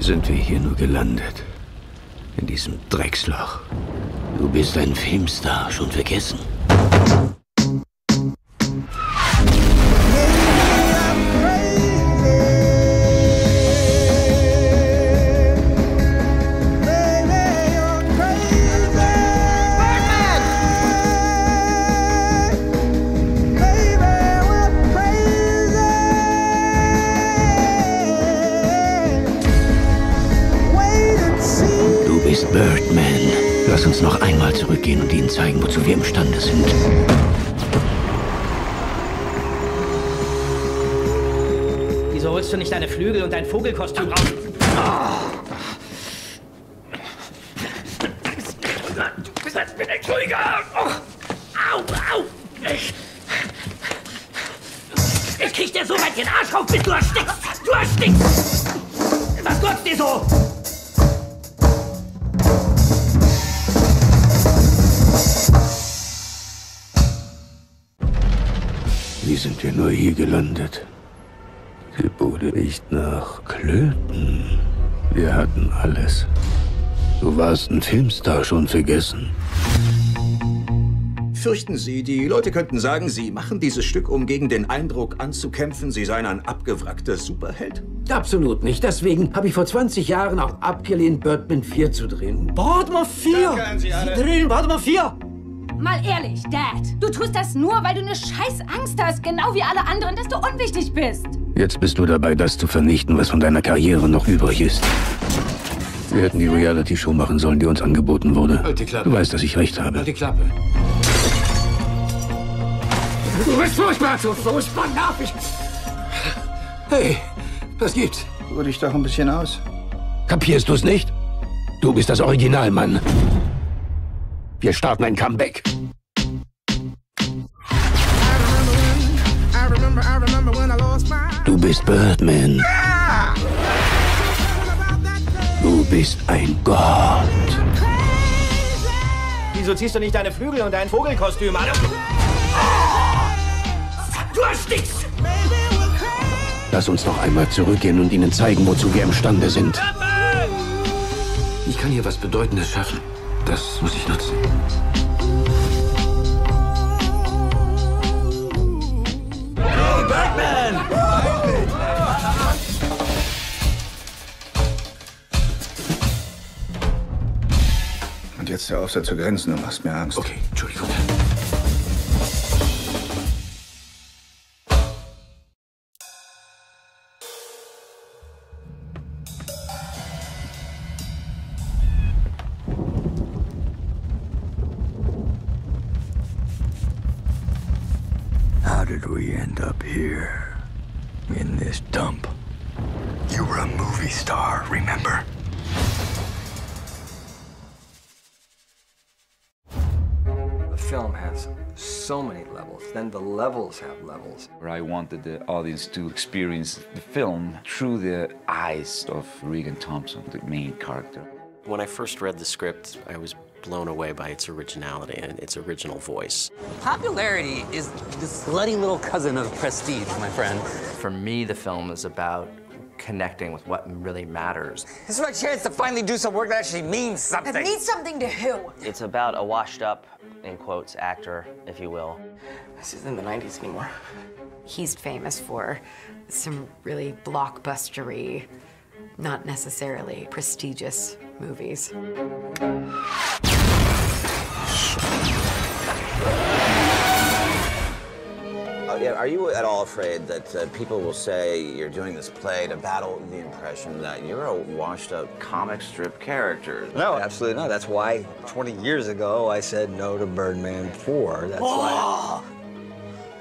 sind wir hier nur gelandet? In diesem Drecksloch. Du bist ein Filmstar, schon vergessen. Birdman. Lass uns noch einmal zurückgehen und ihnen zeigen, wozu wir imstande sind. Wieso holst du nicht deine Flügel und dein Vogelkostüm raus? Entschuldige! Au, au! Ich krieg dir so weit den Arsch rauf, bis du erstickst! Du erstickst! Was glotzt dir so? Wie sind wir nur hier gelandet? Die Bude riecht nach Klöten. Wir hatten alles. Du warst ein Filmstar, schon vergessen. Fürchten Sie, die Leute könnten sagen, Sie machen dieses Stück, um gegen den Eindruck anzukämpfen, Sie seien ein abgewrackter Superheld? Absolut nicht. Deswegen habe ich vor 20 Jahren auch abgelehnt, Birdman 4 zu drehen. BIRDMAN 4! Sie drehen BIRDMAN 4! Mal ehrlich, Dad. Du tust das nur, weil du eine scheiß Angst hast, genau wie alle anderen, dass du unwichtig bist. Jetzt bist du dabei, das zu vernichten, was von deiner Karriere noch übrig ist. Wir hätten die Reality-Show machen sollen, die uns angeboten wurde. Halt die Klappe. Du weißt, dass ich recht habe. Halt die Klappe. Du bist furchtbar, so furchtbar nervig. Hey, was gibt's? Ruh dich doch ein bisschen aus. Kapierst du's nicht? Du bist das Original, Mann. Wir starten ein Comeback. Du bist Birdman. Du bist ein Gott. Wieso ziehst du nicht deine Flügel und dein Vogelkostüm an? Du erstickst! Lass uns noch einmal zurückgehen und ihnen zeigen, wozu wir imstande sind. Ich kann hier was Bedeutendes schaffen. Das muss ich nutzen. Hey, Birdman! Und jetzt der Aufsatz zu Grenzen, du machst mir Angst. Okay, Entschuldigung. How did we end up here? In this dump? You were a movie star, remember? The film has so many levels, then the levels have levels. I wanted the audience to experience the film through the eyes of Regan Thompson, the main character. When I first read the script, I was blown away by its originality and its original voice. Popularity is the slutty little cousin of prestige, my friend. For me, the film is about connecting with what really matters. This is my chance to finally do some work that actually means something. That means something to who? It's about a washed-up, in quotes, actor, if you will. This isn't the 90s anymore. He's famous for some really blockbustery, not necessarily prestigious movies. Are you at all afraid that people will say you're doing this play to battle the impression that you're a washed-up comic strip character? No, absolutely not. That's why 20 years ago I said no to Birdman 4. That's why.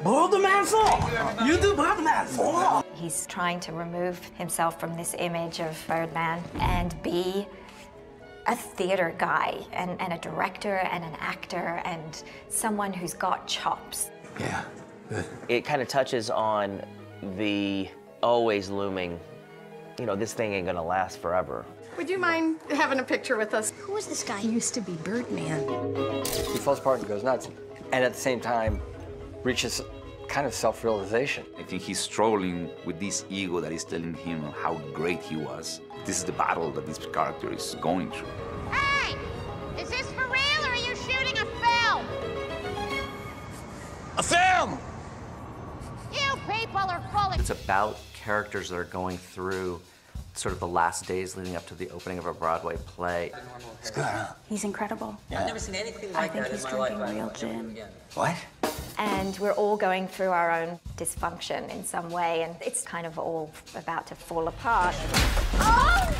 Birdman 4! You do Birdman 4! He's trying to remove himself from this image of Birdman and be a theater guy and a director and an actor and someone who's got chops. Yeah. It kind of touches on the always looming, you know, this thing ain't gonna last forever. Would you mind having a picture with us? Who is this guy? He used to be Birdman. He falls apart and goes nuts. And at the same time, reaches kind of self-realization. I think he's struggling with this ego that is telling him how great he was. This is the battle that this character is going through. Hey! Is this for real or are you shooting a film? A film! You people are full of... It's about characters that are going through sort of the last days leading up to the opening of a Broadway play. It's good, huh? He's incredible. Yeah. I've never seen anything like that in my life. I think he's drinking real gin. What? And we're all going through our own dysfunction in some way, and it's kind of all about to fall apart. Oh!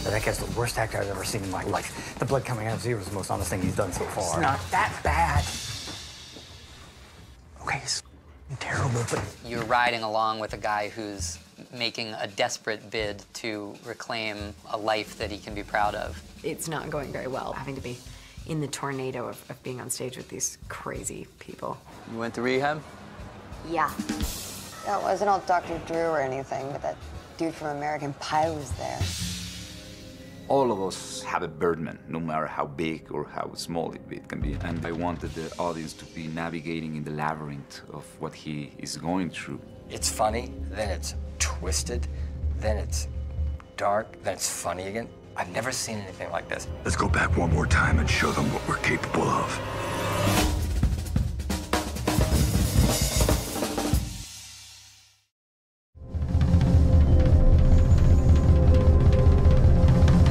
That guy's the worst actor I've ever seen in my life. The blood coming out of Zero is the most honest thing he's done so far. It's not that bad. Okay, it's terrible, but... You're riding along with a guy who's making a desperate bid to reclaim a life that he can be proud of. It's not going very well, having to be in the tornado of being on stage with these crazy people. You went to rehab? Yeah. That wasn't all Dr. Drew or anything, but that dude from American Pie was there. All of us have a Birdman, no matter how big or how small it can be. And I wanted the audience to be navigating in the labyrinth of what he is going through. It's funny, then it's twisted, then it's dark, then it's funny again. I've never seen anything like this. Let's go back one more time and show them what we're capable of.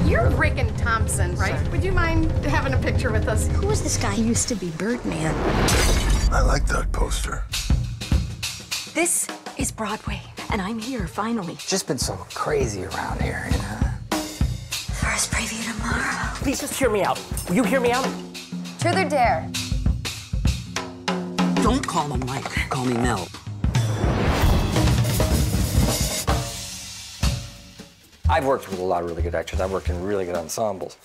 You're Rick and Thompson, right? Sorry. Would you mind having a picture with us? Who was this guy? He used to be Birdman. I like that poster. This is Broadway, and I'm here, finally. It's just been so crazy around here, you know? First preview tomorrow. Please just hear me out. Will you hear me out? Truth or dare? Don't call him Mike. Call me Mel. I've worked with a lot of really good actors. I've worked in really good ensembles.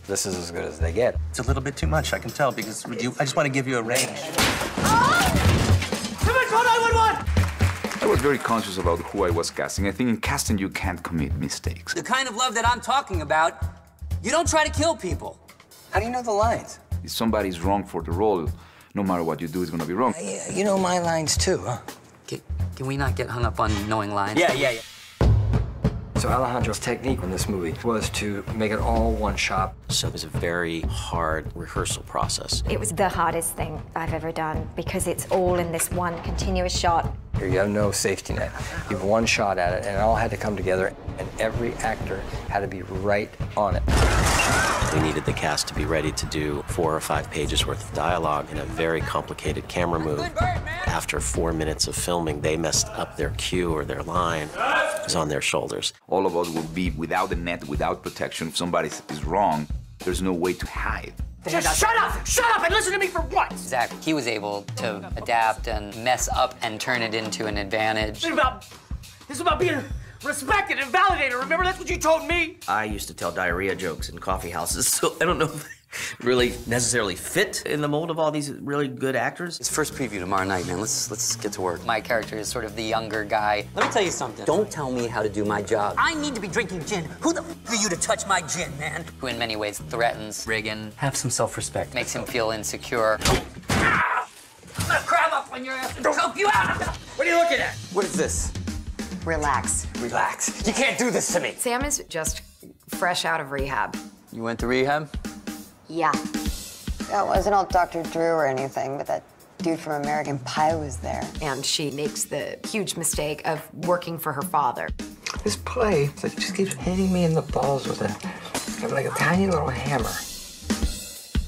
This is as good as they get. It's a little bit too much, I can tell, because I just want to give you a range. I was very conscious about who I was casting. I think in casting, you can't commit mistakes. The kind of love that I'm talking about, you don't try to kill people. How do you know the lines? If somebody's wrong for the role, no matter what you do, it's going to be wrong. You know my lines, too, huh? Can we not get hung up on knowing lines? Yeah. So Alejandro's technique in this movie was to make it all one shot. So it was a very hard rehearsal process. It was the hardest thing I've ever done because it's all in this one continuous shot. Here you have no safety net. You have one shot at it, and it all had to come together, and every actor had to be right on it. We needed the cast to be ready to do 4 or 5 pages worth of dialogue in a very complicated camera move. After 4 minutes of filming, they messed up their cue or their line. It was on their shoulders. All of us will be without a net, without protection. If somebody is wrong, there's no way to hide. Just shut up! Shut up and listen to me for once! Zach, he was able to adapt and mess up and turn it into an advantage. This is about being respected and validated. Remember, that's what you told me? I used to tell diarrhea jokes in coffee houses, so I don't know if they really necessarily fit in the mold of all these really good actors. It's first preview tomorrow night, man. Let's get to work. My character is sort of the younger guy. Let me tell you something. Don't tell me how to do my job. I need to be drinking gin. Who the f are you to touch my gin, man? Who in many ways threatens Regan. Have some self-respect. Makes him feel insecure. I'm gonna crab up on your ass and choke you out! What are you looking at? What is this? Relax. Relax. You can't do this to me. Sam is just fresh out of rehab. You went to rehab? Yeah. That wasn't all Dr. Drew or anything, but that dude from American Pie was there. And she makes the huge mistake of working for her father. This play, it just keeps hitting me in the balls with like a tiny little hammer.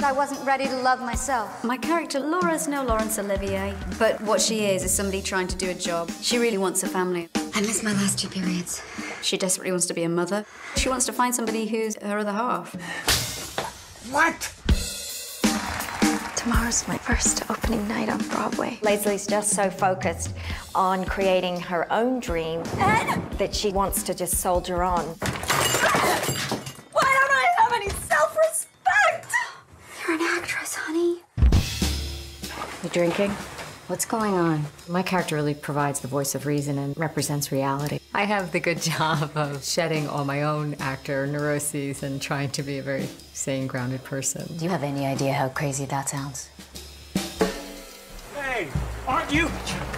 I wasn't ready to love myself. My character, Laura's no Laurence Olivier, but what she is somebody trying to do a job. She really wants a family. I missed my last 2 periods. She desperately wants to be a mother. She wants to find somebody who's her other half. What? Tomorrow's my first opening night on Broadway. Leslie's just so focused on creating her own dream that she wants to just soldier on. Why don't I have any self-respect? You're an actress, honey. You drinking? What's going on? My character really provides the voice of reason and represents reality. I have the good job of shedding all my own actor neuroses and trying to be a very sane, grounded person. Do you have any idea how crazy that sounds? Hey, Aren't you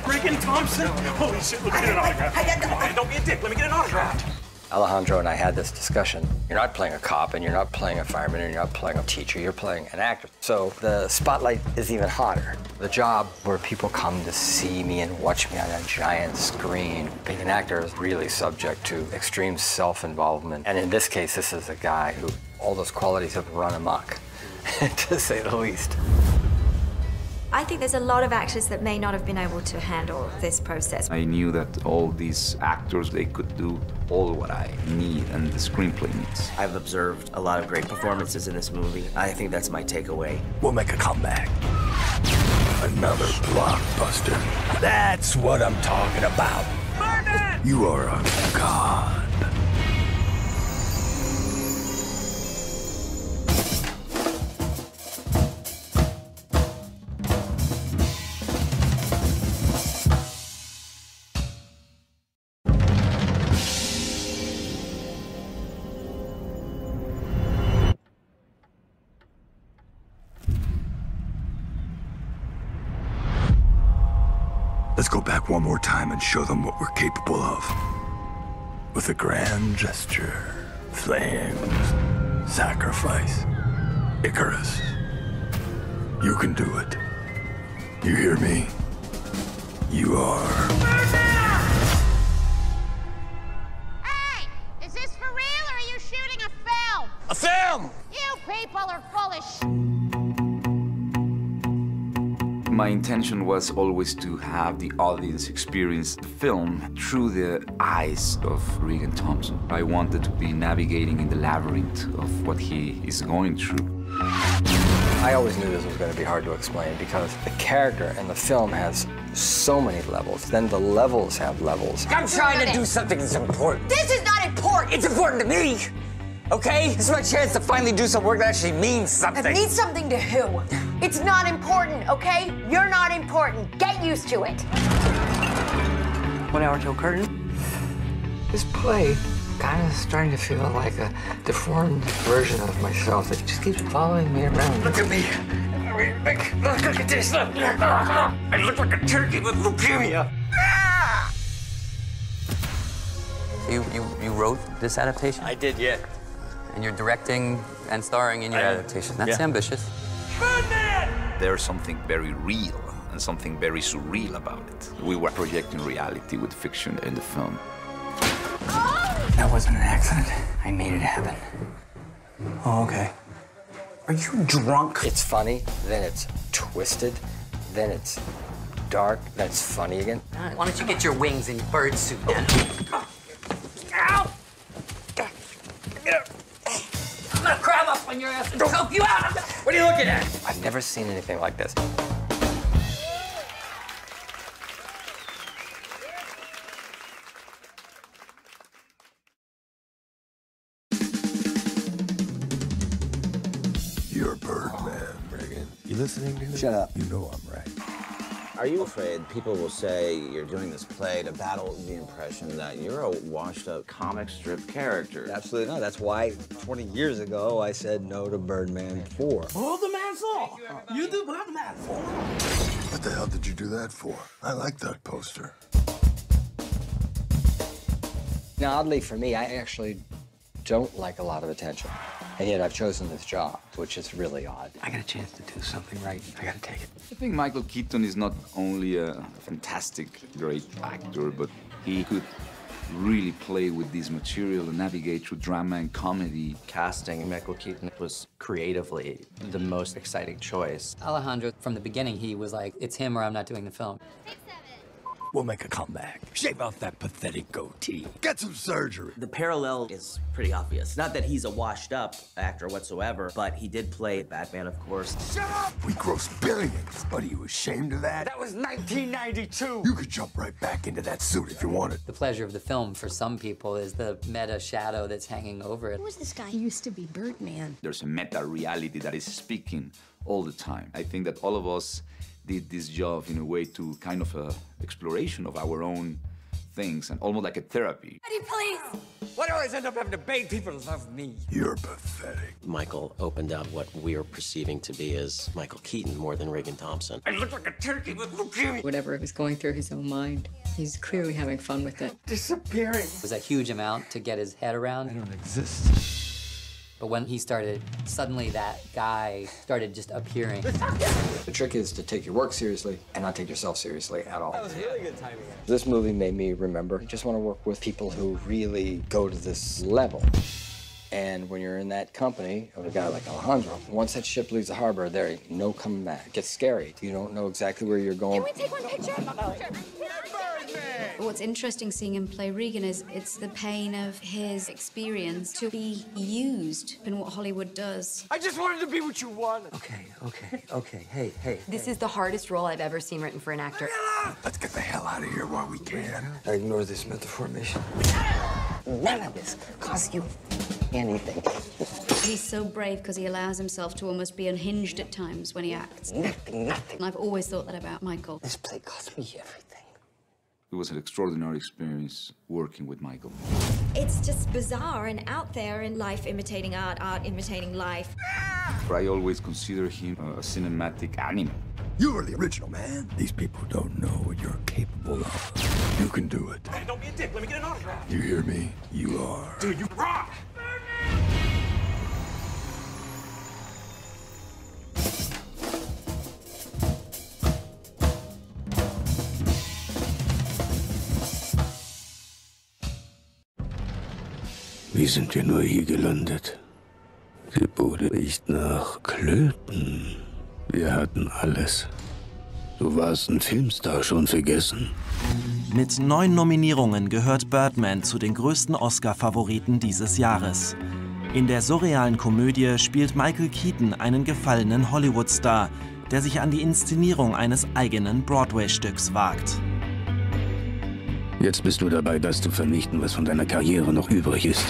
Regan Thompson? Holy shit, let me get an autograph. Don't be a dick, let me get an autograph. Alejandro and I had this discussion. You're not playing a cop, and you're not playing a fireman, and you're not playing a teacher, you're playing an actor. So the spotlight is even hotter. The job where people come to see me and watch me on a giant screen, being an actor is really subject to extreme self-involvement. And in this case, this is a guy who all those qualities have run amok, to say the least. I think there's a lot of actors that may not have been able to handle this process. I knew that all these actors, they could do all what I need and the screenplay needs. I've observed a lot of great performances in this movie. I think that's my takeaway. We'll make a comeback. Another blockbuster. That's what I'm talking about. Birdman! You are a god. Let's go back one more time and show them what we're capable of. With a grand gesture, flames, sacrifice, Icarus. You can do it. You hear me? You are... Hey! Is this for real or are you shooting a film? A film! You people are full of sh**. My intention was always to have the audience experience the film through the eyes of Regan Thompson. I wanted to be navigating in the labyrinth of what he is going through. I always knew this was going to be hard to explain because the character in the film has so many levels. Then the levels have levels. I'm trying to do something that's important. This is not important. It's important to me. Okay? This is my chance to finally do some work that actually means something. It means something to who? It's not important, okay? You're not important. Get used to it. 1 hour till curtain. This play kind of starting to feel like a deformed version of myself that just keeps following me around. Look at me. Look at this. I look like a turkey with leukemia. You wrote this adaptation? I did, yeah. And you're directing and starring in your adaptation. That's ambitious. There's something very real and something very surreal about it. We were projecting reality with fiction in the film. That wasn't an accident. I made it happen. Oh, okay. Are you drunk? It's funny, then it's twisted, then it's dark, then it's funny again. Why don't you get your wings in your bird suit, then? Ow! I'm gonna crab up on your ass and choke you out! What are you looking at? I've never seen anything like this. You're Birdman, Regan. You listening to me? Shut up. You know I'm right. Are you afraid people will say you're doing this play to battle the impression that you're a washed-up comic strip character? Absolutely not. That's why 20 years ago I said no to Birdman 4. Oh, the man saw. You do Birdman 4. What the hell did you do that for? I like that poster. Now, oddly for me, I actually don't like a lot of attention. And yet I've chosen this job, which is really odd. I got a chance to do something right. I gotta take it. I think Michael Keaton is not only a fantastic, great actor, but he could really play with this material and navigate through drama and comedy. Casting Michael Keaton was creatively the most exciting choice. Alejandro, from the beginning, he was like, it's him or I'm not doing the film. We'll make a comeback. Shave off that pathetic goatee. Get some surgery. The parallel is pretty obvious. Not that he's a washed-up actor whatsoever, but he did play Batman, of course. Shut up! We grossed billions. What, are you ashamed of that? That was 1992. You could jump right back into that suit if you wanted. The pleasure of the film for some people is the meta shadow that's hanging over it. Who is this guy? He used to be Birdman. There's a meta reality that is speaking all the time. I think that all of us did this job in a way to kind of exploration of our own things and almost like a therapy. Eddie, please! Why do I always end up having to beg people to love me? You're pathetic. Michael opened up what we're perceiving to be as Michael Keaton more than Regan Thompson. I look like a turkey with leukemia. Whatever was going through his own mind, he's clearly having fun with it. Disappearing. It was a huge amount to get his head around. I don't exist. But when he started, suddenly that guy started just appearing. The trick is to take your work seriously and not take yourself seriously at all. That was really good timing. This movie made me remember, you just want to work with people who really go to this level. And when you're in that company of a guy like Alejandro, once that ship leaves the harbor, there ain't no coming back. It gets scary. You don't know exactly where you're going. Can we take one picture? What's interesting seeing him play Regan is it's the pain of his experience to be used in what Hollywood does. I just wanted to be what you wanted. Okay. Hey. This is the hardest role I've ever seen written for an actor. Let's get the hell out of here while we can. I ignore this metaphor mission. None of this costs you anything. He's so brave because he allows himself to almost be unhinged at times when he acts. Nothing. And I've always thought that about Michael. This play cost me everything. It was an extraordinary experience working with Michael. It's just bizarre and out there in life imitating art, art imitating life. I always consider him a cinematic animal. You are the original, man. These people don't know what you're capable of. You can do it. Hey, don't be a dick. Let me get an autograph. You hear me? You are. Dude, you rock! Wie sind wir nur hier gelandet? Die Bude riecht nach Klöten. Wir hatten alles. Du warst ein Filmstar, schon vergessen. Mit 9 Nominierungen gehört Birdman zu den größten Oscar-Favoriten dieses Jahres. In der surrealen Komödie spielt Michael Keaton einen gefallenen Hollywood-Star, der sich an die Inszenierung eines eigenen Broadway-Stücks wagt. Jetzt bist du dabei, das zu vernichten, was von deiner Karriere noch übrig ist.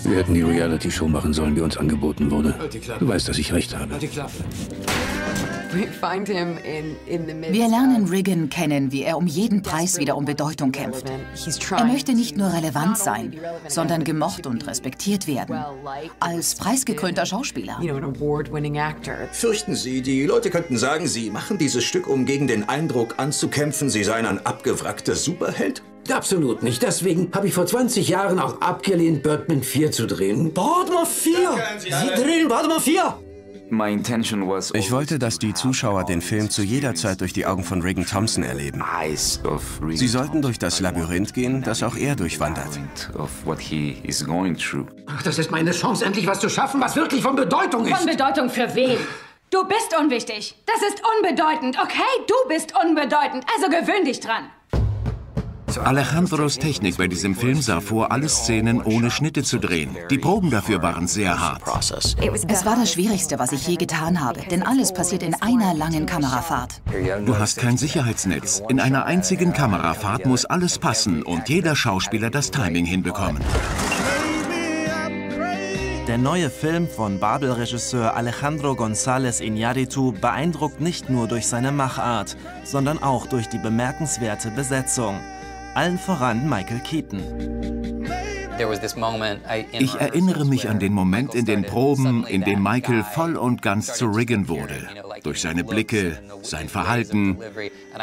Wir hätten die Reality-Show machen sollen, die uns angeboten wurde. Du weißt, dass ich recht habe. Wir lernen Regan kennen, wie er um jeden Preis wieder um Bedeutung kämpft. Er möchte nicht nur relevant sein, sondern gemocht und respektiert werden. Als preisgekrönter Schauspieler. Fürchten Sie, die Leute könnten sagen, Sie machen dieses Stück, um gegen den Eindruck anzukämpfen, Sie seien ein abgewrackter Superheld? Absolut nicht. Deswegen habe ich vor 20 Jahren auch abgelehnt, Birdman 4 zu drehen. Birdman 4! Sie drehen Birdman 4! Ich wollte, dass die Zuschauer den Film zu jeder Zeit durch die Augen von Regan Thompson erleben. Sie sollten durch das Labyrinth gehen, das auch er durchwandert. Ach, das ist meine Chance, endlich was zu schaffen, was wirklich von Bedeutung ist. Von Bedeutung für wen? Du bist unwichtig. Das ist unbedeutend, okay? Du bist unbedeutend, also gewöhn dich dran. Alejandros Technik bei diesem Film sah vor, alle Szenen ohne Schnitte zu drehen. Die Proben dafür waren sehr hart. Es war das Schwierigste, was ich je getan habe, denn alles passiert in einer langen Kamerafahrt. Du hast kein Sicherheitsnetz. In einer einzigen Kamerafahrt muss alles passen und jeder Schauspieler das Timing hinbekommen. Der neue Film von Babel-Regisseur Alejandro González Iñárritu beeindruckt nicht nur durch seine Machart, sondern auch durch die bemerkenswerte Besetzung. Allen voran Michael Keaton. Ich erinnere mich an den Moment in den Proben, in dem Michael voll und ganz zu Regan wurde. Durch seine Blicke, sein Verhalten.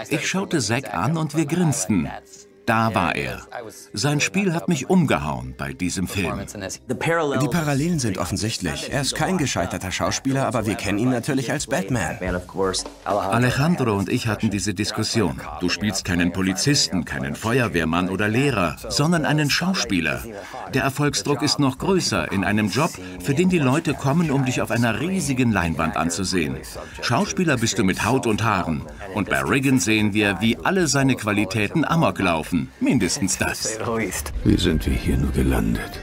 Ich schaute Zack an und wir grinsten. Da war er. Sein Spiel hat mich umgehauen bei diesem Film. Die Parallelen sind offensichtlich. Er ist kein gescheiterter Schauspieler, aber wir kennen ihn natürlich als Batman. Alejandro und ich hatten diese Diskussion. Du spielst keinen Polizisten, keinen Feuerwehrmann oder Lehrer, sondern einen Schauspieler. Der Erfolgsdruck ist noch größer in einem Job, für den die Leute kommen, um dich auf einer riesigen Leinwand anzusehen. Schauspieler bist du mit Haut und Haaren. Und bei Regan sehen wir, wie alle seine Qualitäten amok laufen. Mindestens das. Wie sind wir hier nur gelandet?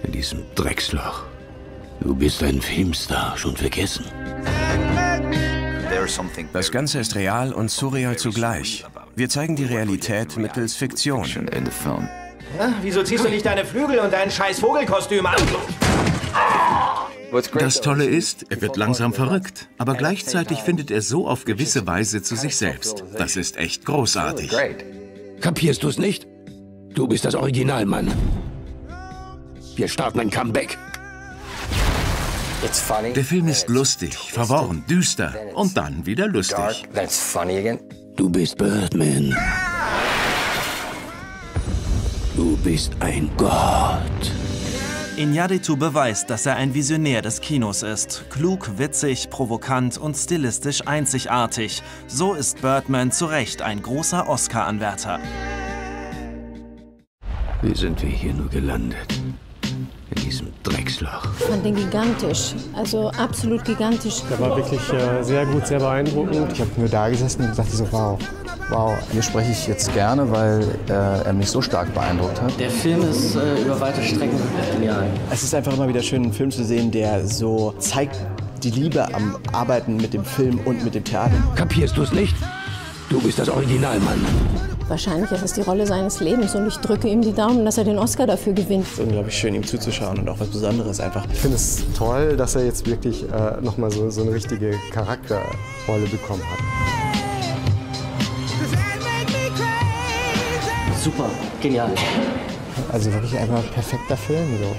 In diesem Drecksloch. Du bist ein Filmstar, schon vergessen. Das Ganze ist real und surreal zugleich. Wir zeigen die Realität mittels Fiktion. Na, wieso ziehst du nicht deine Flügel und dein scheiß Vogelkostüm an? Das Tolle ist, er wird langsam verrückt, aber gleichzeitig findet er so auf gewisse Weise zu sich selbst. Das ist echt großartig. Kapierst du es nicht? Du bist das Original, Mann. Wir starten ein Comeback. Der Film ist lustig, verworren, düster und dann wieder lustig. Du bist Birdman. Du bist ein Gott. Iñárritu beweist, dass er ein Visionär des Kinos ist. Klug, witzig, provokant und stilistisch einzigartig. So ist Birdman zu Recht ein großer Oscar-Anwärter. Wie sind wir hier nur gelandet? In diesem Drecksloch. Ich fand den gigantisch, also absolut gigantisch. Der war wirklich sehr gut, sehr beeindruckend. Ich habe nur da gesessen und dachte so, wow, wow. Hier spreche ich jetzt gerne, weil er mich so stark beeindruckt hat. Der Film ist über weite Strecken genial. Es ist einfach immer wieder schön, einen Film zu sehen, der so zeigt die Liebe am Arbeiten mit dem Film und mit dem Theater. Kapierst du es nicht? Du bist das Original, Mann. Wahrscheinlich ist es die Rolle seines Lebens und ich drücke ihm die Daumen, dass er den Oscar dafür gewinnt. Es ist unglaublich schön, ihm zuzuschauen und auch was Besonderes einfach. Ich finde es toll, dass er jetzt wirklich nochmal so eine richtige Charakterrolle bekommen hat. Super, genial. Also wirklich einfach ein perfekter Film. So.